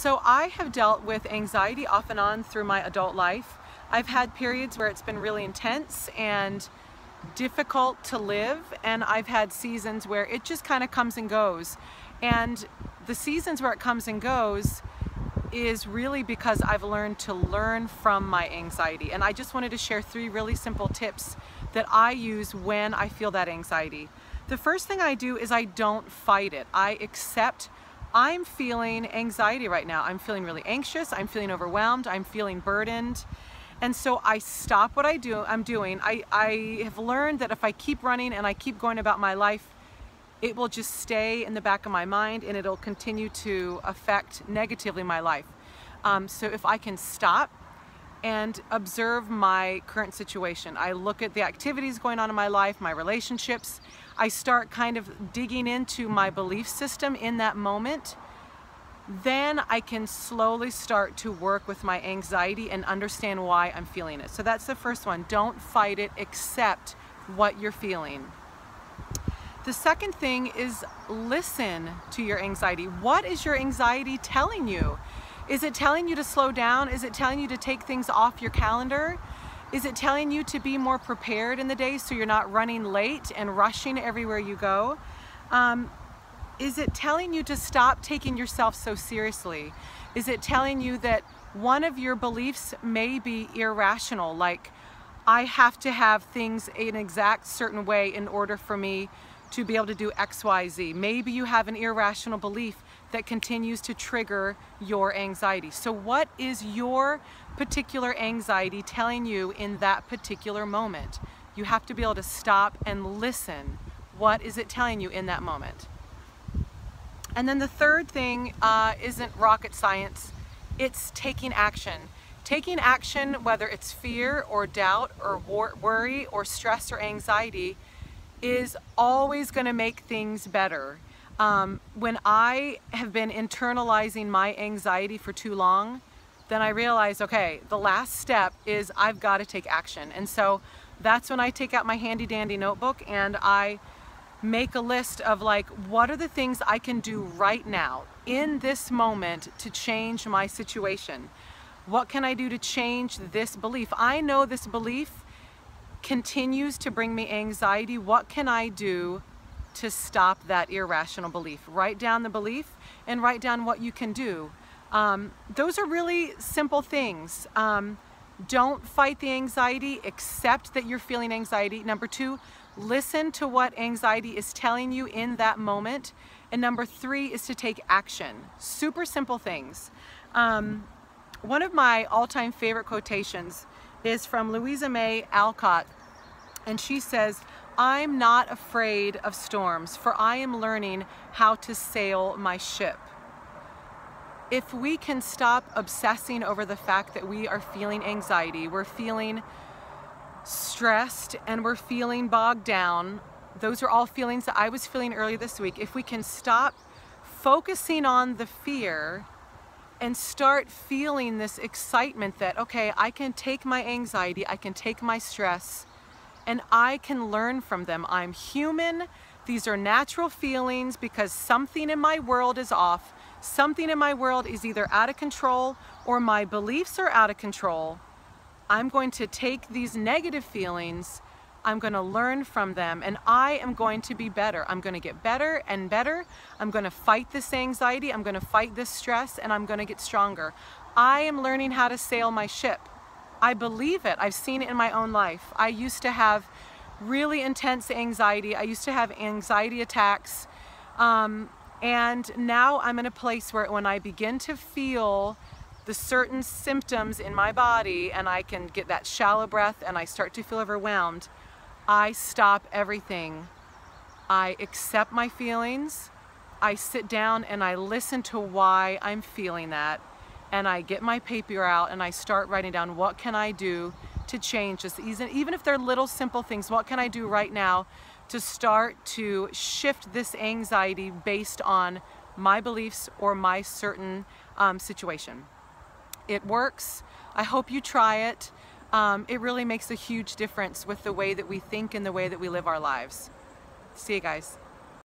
So I have dealt with anxiety off and on through my adult life. I've had periods where it's been really intense and difficult to live, and I've had seasons where it just kind of comes and goes. And the seasons where it comes and goes is really because I've learned to learn from my anxiety. And I just wanted to share 3 really simple tips that I use when I feel that anxiety. The first thing I do is I don't fight it. I accept I'm feeling anxiety right now. I'm feeling really anxious. I'm feeling overwhelmed. I'm feeling burdened. And so I stop what I'm doing. I have learned that if I keep running and I keep going about my life, it will just stay in the back of my mind and it'll continue to affect negatively my life. So if I can stop and observe my current situation, I look at the activities going on in my life, my relationships, I start kind of digging into my belief system in that moment, then I can slowly start to work with my anxiety and understand why I'm feeling it. So that's the first one. Don't fight it, accept what you're feeling. The second thing is listen to your anxiety. What is your anxiety telling you? Is it telling you to slow down? Is it telling you to take things off your calendar? Is it telling you to be more prepared in the day so you're not running late and rushing everywhere you go? Is it telling you to stop taking yourself so seriously? Is it telling you that one of your beliefs may be irrational, like I have to have things an exact certain way in order for me to be able to do X, Y, Z? Maybe you have an irrational belief that continues to trigger your anxiety. So what is your particular anxiety telling you in that particular moment? You have to be able to stop and listen. What is it telling you in that moment? And then the third thing isn't rocket science. It's taking action. Taking action, whether it's fear or doubt or worry or stress or anxiety, is always going to make things better. When I have been internalizing my anxiety for too long, then I realize, okay, the last step is I've got to take action. And so that's when I take out my handy dandy notebook and I make a list of like, what are the things I can do right now in this moment to change my situation? What can I do to change this belief? I know this belief continues to bring me anxiety. What can I do to stop that irrational belief? Write down the belief and write down what you can do. Those are really simple things. Don't fight the anxiety, accept that you're feeling anxiety. Number 2, listen to what anxiety is telling you in that moment. And number 3 is to take action. Super simple things. One of my all-time favorite quotations is from Louisa May Alcott, and she says, "I'm not afraid of storms, for I am learning how to sail my ship." If we can stop obsessing over the fact that we are feeling anxiety, we're feeling stressed, and we're feeling bogged down, those are all feelings that I was feeling earlier this week. If we can stop focusing on the fear and start feeling this excitement that, okay, I can take my anxiety, I can take my stress, and I can learn from them. I'm human. These are natural feelings because something in my world is off. Something in my world is either out of control or my beliefs are out of control. I'm going to take these negative feelings, I'm going to learn from them, and I am going to be better. I'm going to get better and better. I'm going to fight this anxiety. I'm going to fight this stress, and I'm going to get stronger. I am learning how to sail my ship. I believe it. I've seen it in my own life. I used to have really intense anxiety. I used to have anxiety attacks. And now I'm in a place where when I begin to feel the certain symptoms in my body and I can get that shallow breath and I start to feel overwhelmed, I stop everything. I accept my feelings. I sit down and I listen to why I'm feeling that. And I get my paper out and I start writing down, what can I do to change this? Even if they're little simple things, what can I do right now to start to shift this anxiety based on my beliefs or my certain situation? It works. I hope you try it. It really makes a huge difference with the way that we think and the way that we live our lives. See you guys.